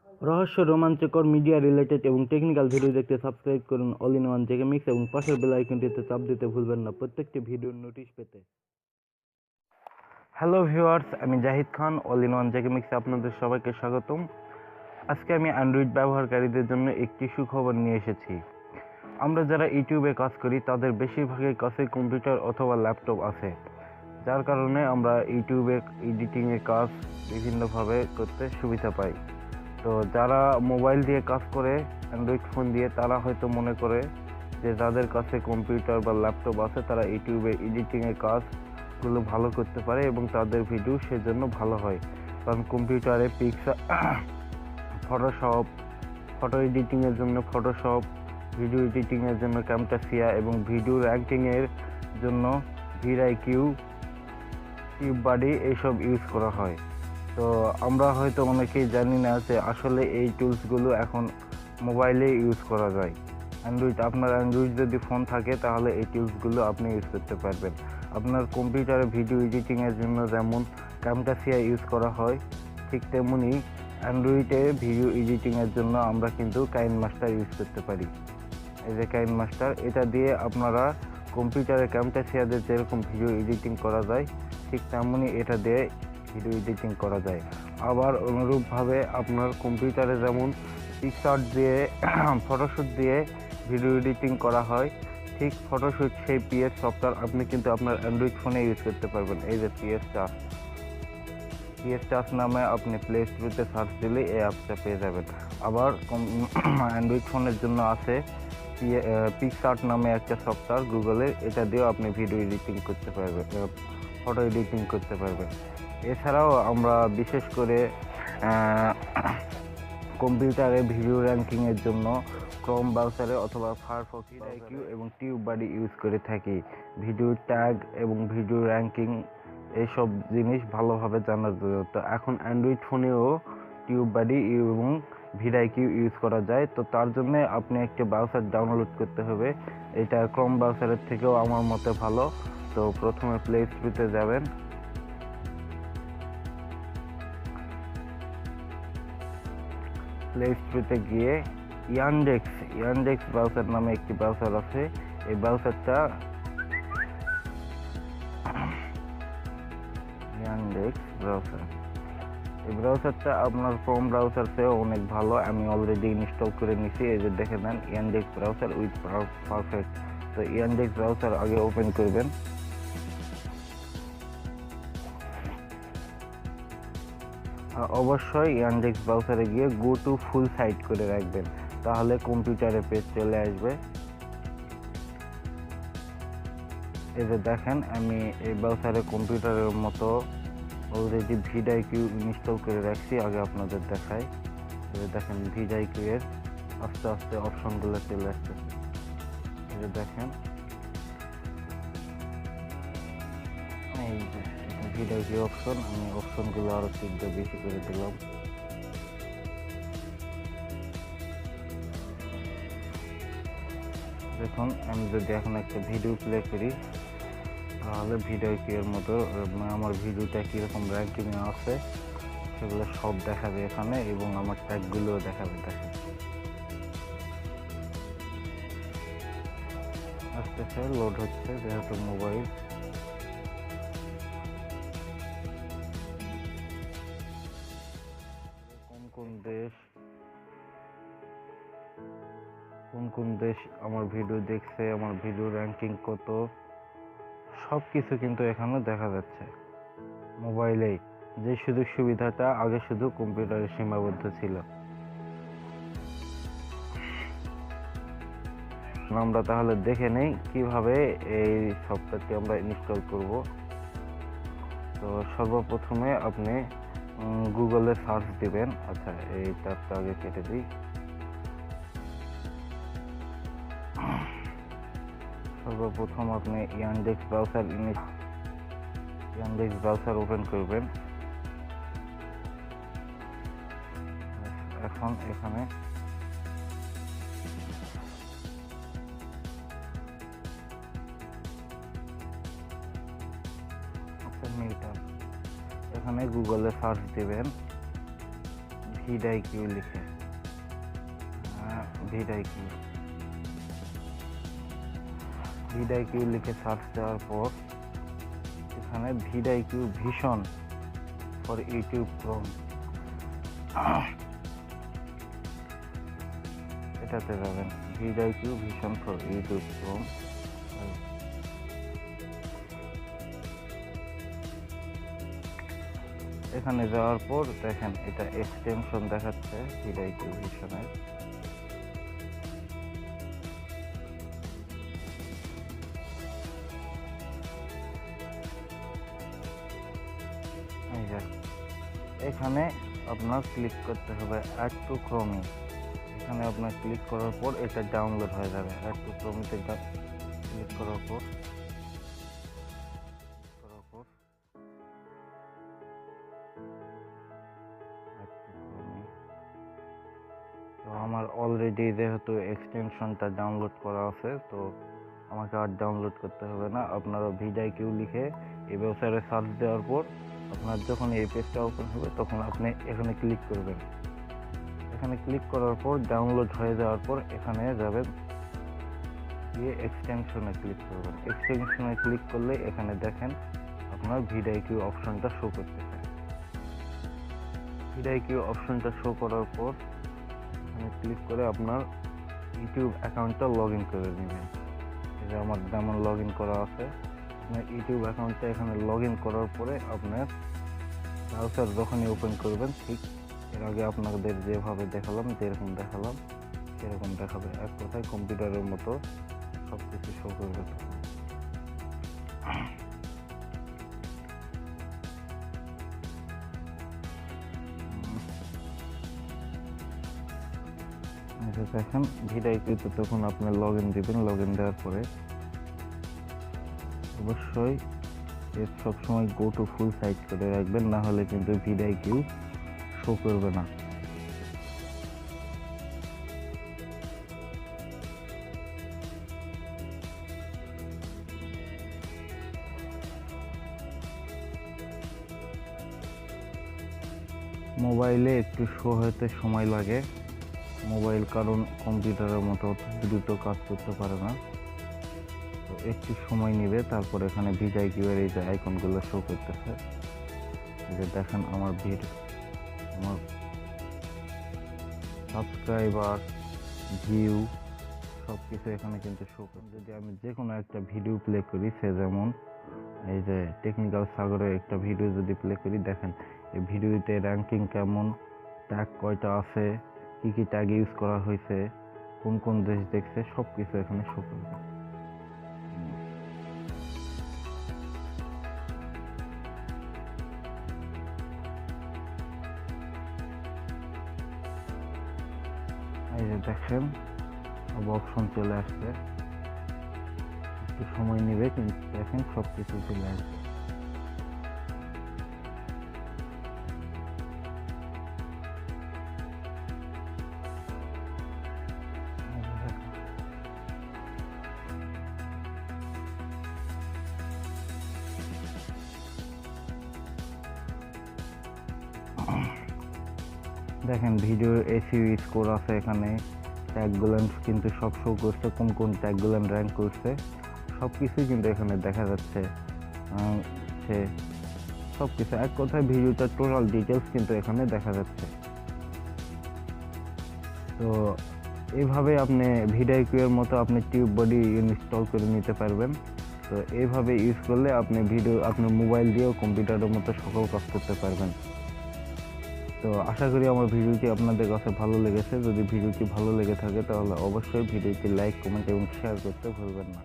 রহস্য, রোমাঞ্চকর, media related এবং টেকনিক্যাল ভিডিও দেখতে সাবস্ক্রাইব করুন all in one JK mix এবং পাশের বেল আইকনটিতে চাপ দিতে ভুলবেন না প্রত্যেকটি ভিডিওর নোটিশ পেতে। হ্যালো ভিউয়ার্স, আমি জাহিদ খান, অল ইন ওয়ান জেকে মিক্সে আপনাদের সবাইকে স্বাগতম। আজকে আমি অ্যান্ড্রয়েড ব্যবহারকারীদের জন্য একটি সুখবর নিয়ে এসেছি। আমরা যারা ইউটিউবে কাজ করি তাদের বেশিরভাগের কাছে কম্পিউটার অথবা ল্যাপটপ আছে, যার কারণে আমরা ইউটিউবে এডিটিংয়ের কাজ বিভিন্নভাবে করতে সুবিধা পাই। তো যারা মোবাইল দিয়ে কাজ করে অ্যান্ড্রয়েড ফোন দিয়ে, তারা হয়তো মনে করে যে যাদের কাছে কম্পিউটার বা ল্যাপটপ আছে তারা ইউটিউবে এডিটিংয়ের কাজগুলো ভালো করতে পারে এবং তাদের ভিডিও সেজন্য ভালো হয়। কারণ কম্পিউটারে ফটোশপ, ফটো এডিটিংয়ের জন্য ফটোশপ, ভিডিও এডিটিংয়ের জন্য ক্যামটাসিয়া এবং ভিডিও র্যাঙ্কিংয়ের জন্য ভিআইকিউ, টিউববাডি এইসব ইউজ করা হয়। তো আমরা হয়তো অনেকেই জানি না যে আসলে এই টুলসগুলো এখন মোবাইলে ইউজ করা যায়। আপনার অ্যান্ড্রয়েড যদি ফোন থাকে তাহলে এই টুলসগুলো আপনি ইউজ করতে পারবেন। আপনার কম্পিউটারে ভিডিও এডিটিংয়ের জন্য যেমন ক্যামটাসিয়া ইউজ করা হয়, ঠিক তেমনি অ্যান্ড্রয়েডে ভিডিও এডিটিংয়ের জন্য আমরা কিন্তু কাইনমাস্টার ইউজ করতে পারি। এই যে কাইনমাস্টার, এটা দিয়ে আপনারা কম্পিউটারে ক্যামটাসিয়া দিয়ে যেরকম ভিডিও এডিটিং করা যায় ঠিক তেমনই এটা দিয়ে ভিডিও এডিটিং করা যায়। আবার অনুরূপভাবে আপনার কম্পিউটারে যেমন পিকআর্ট দিয়ে ফটোশ্যুট দিয়ে ভিডিও এডিটিং করা হয়, ঠিক ফটোশ্যুট সেই পিএস সফটওয়্যার আপনি কিন্তু আপনার অ্যান্ড্রয়েড ফোনে ইউজ করতে পারবেন। এই যে পিএস টাচ নামে আপনি প্লে স্টোরে সার্চ দিলে এই অ্যাপটা পেয়ে যাবেন। আবার অ্যান্ড্রয়েড ফোনের জন্য আছে পিকআর্ট নামে একটা সফটওয়্যার গুগলের, এটা দিয়েও আপনি ভিডিও এডিটিং করতে পারবেন, ফটো এডিটিং করতে পারবেন। এছাড়াও আমরা বিশেষ করে কম্পিউটারে ভিডিও র্যাঙ্কিংয়ের জন্য ক্রোম ব্রাউজারে অথবা ফায়ারফক্স ভিআইকিউ এবং টিউববাডি ইউজ করে থাকি। ভিডিও ট্যাগ এবং ভিডিও র্যাঙ্কিং এইসব জিনিস ভালোভাবে জানার জন্য। তো এখন অ্যান্ড্রয়েড ফোনেও টিউববাডি এবং ভিআইকিউ ইউজ করা যায়। তো তার জন্য আপনি একটা ব্রাউজার ডাউনলোড করতে হবে। এটা ক্রোম ব্রাউজারের থেকেও আমার মতে ভালো। তো প্রথমে প্লে স্টোরে যাবেন। প্লে স্টোরে গিয়ে ইয়ানডেক্স ব্রাউজার নামে একটি ব্রাউজার আছে। এই ব্রাউজারটা ইয়ানডেক্স ব্রাউজার, এই ব্রাউজারটা আপনার ক্রোম ব্রাউজার চেয়েও অনেক ভালো। আমি অলরেডি ইনস্টল করে নিছি। এই যে দেখে নেন, ইয়ানডেক্স ব্রাউজার উইথ পারফেক্ট। তো ইয়ানডেক্স ব্রাউজার আগে ওপেন করবেন। অবশ্যই ইয়ানডেক্স ব্রাউজারে গিয়ে গো টু ফুল সাইট করে রাখবেন, তাহলে কম্পিউটারে পেজ চলে আসবে। এই যে দেখেন, আমি এই ব্রাউজারে কম্পিউটারের মতো অলরেডি ভিআইকিউ ইনস্টল করে রাখছি। আগে আপনাদের দেখাই। এই যে দেখেন, ভিআইকিউ এর আস্তে আস্তে অপশনগুলো চলে আসতেছে। এই যে দেখেন, এই যে ভিআইকিউ অপশন, আমি অপশনগুলো আরো তিনটে বেশি করে দিলাম। দেখুন, আমি যদি এখন একটা ভিডিও প্লে করি তাহলে ভিআইকিউ এর মতো আমার ভিডিওটা কীরকম র্যাঙ্কিংয়ে আছে সেগুলো সব দেখাবে এখানে, এবং আমার ট্যাগগুলোও দেখাবে। দেখেন আসতেছে, লোড হচ্ছে, যেহেতু মোবাইল। কোন দেশ আমার ভিডিও দেখছে, আমার ভিডিও র্যাঙ্কিং কত, সব কিছু কিন্তু এখানে দেখা যাচ্ছে মোবাইলেই। যে সুযোগ সুবিধাটা আগে শুধু কম্পিউটারে সীমাবদ্ধ ছিল। আমরা তাহলে দেখে নেই কিভাবে এই সফটওয়্যারটি আমরা ইনস্টল করব। তো সর্বপ্রথমে আপনি গুগলে সার্চ দিবেন। আচ্ছা, এই ট্যাবটা আগে কেটে দিই। সর্বপ্রথম আপনি ইয়ানডেক্স ব্রাউজার ওপেন করবেন। এখন এখানে এখানে গুগলে সার্চ দিবেন ভিডআইকিউ লিখে ভিডআইকিউ লিখে সার্চ দেওয়ার পর এখানে ভিডআইকিউ ভিশন ফর ইউটিউব ক্রোম এটাতে যাবেন। ভিডআইকিউ ভিশন ফর ইউটিউব ক্রোম এখানে যাওয়ার পর দেখেন এটা এক্সটেনশন দেখাচ্ছে ভিডআইকিউ ভিশনের। এখানে আপনার ক্লিক করতে হবে অ্যাড টু ক্রোমি। এখানে আপনার ক্লিক করার পর এটা ডাউনলোড হয়ে যাবে। অ্যাড টু ক্রোমিতে ক্লিক করার পর তো আমার অলরেডি যেহেতু এক্সটেনশনটা ডাউনলোড করা আছে, তো আমাকে আর ডাউনলোড করতে হবে না। আপনারা ভিডআইকিউ লিখে এই ওয়েবসাইটে সার্চ দেওয়ার পর আপনার যখন এই পেজটা ওপেন হবে তখন আপনি এখানে ক্লিক করবেন। এখানে ক্লিক করার পর ডাউনলোড হয়ে যাওয়ার পর এখানে যাবেন, গিয়ে এক্সটেনশনে ক্লিক করবেন। এক্সটেনশনে ক্লিক করলে এখানে দেখেন আপনার ভিডআইকিউ অপশনটা শো করতেছে। ভিডআইকিউ অপশনটা শো করার পর এখানে ক্লিক করে আপনার ইউটিউব অ্যাকাউন্টটা লগ ইন করে নেবেন। এই যে আমার যেমন লগ ইন করা আছে, আপনার ইউটিউব অ্যাকাউন্টটা এখানে লগ ইন করার পরে আপনার ব্রাউজার যখনই ওপেন করবেন, ঠিক এর আগে আপনাদের যেভাবে দেখালাম, যেরকম দেখালাম সেরকম দেখাবে। এক কথায় কম্পিউটারের মতো সব কিছু শো করবে। দেখেন ভিডআইকিউতে তখন আপনি লগ ইন দিবেন। লগ ইন দেওয়ার পরে অবশ্যই সবসময় গো টু ফুল সাইট করে রাখবেন, না হলে কিন্তু ভিডআইকিউ শো করবে না। মোবাইলে একটু শো হতে সময় লাগে, মোবাইল কারণ কম্পিউটারের মতো দ্রুত কাজ করতে পারে না, তো একটু সময় নেবে। তারপর এখানে ভিডআইকিউ এর এই যে আইকনগুলো শো করতেছে, যে দেখেন আমার আমার সাবস্ক্রাইবার, ভিউ সব কিছু এখানে কিন্তু শো করে। যদি আমি যে কোনো একটা ভিডিও প্লে করি, সে যেমন এই যে টেকনিক্যাল সাগরের একটা ভিডিও যদি প্লে করি, দেখেন এই ভিডিওতে র্যাঙ্কিং কেমন, ট্যাগ কয়টা আছে, কি কি ট্যাগ ইউজ করা হয়েছে, কোন কোন দেশ দেখছে, সব কিছু এখানে শো করবে। এই যে দেখেন সব অপশন চলে আসছে, একটু সময় নেবে কিন্তু দেখেন সব কিছু চলে আসবে। দেখেন ভিডিও এসইও স্কোর আছে, এখানে ট্যাগগুলো কিন্তু সব শো করছে, কোন কোন ট্যাগগুলো র্যাঙ্ক করছে সব কিছুই কিন্তু এখানে দেখা যাচ্ছে। সব কিছু এক কথায় ভিডিওটার টোটাল ডিটেলস কিন্তু এখানে দেখা যাচ্ছে। তো এইভাবে আপনি ভিডআইকিউ এর মতো আপনি টিউববডি ইনস্টল করে নিতে পারবেন। তো এইভাবে ইউজ করলে আপনি আপনার মোবাইল দিয়েও কম্পিউটারের মতো সকল কাজ করতে পারবেন। তো আশা করি আমার ভিডিওটি আপনাদের কাছে ভালো লেগেছে। যদি ভিডিওটি ভালো লেগে থাকে তাহলে অবশ্যই ভিডিওটি লাইক, কমেন্ট এবং শেয়ার করতে ভুলবেন না।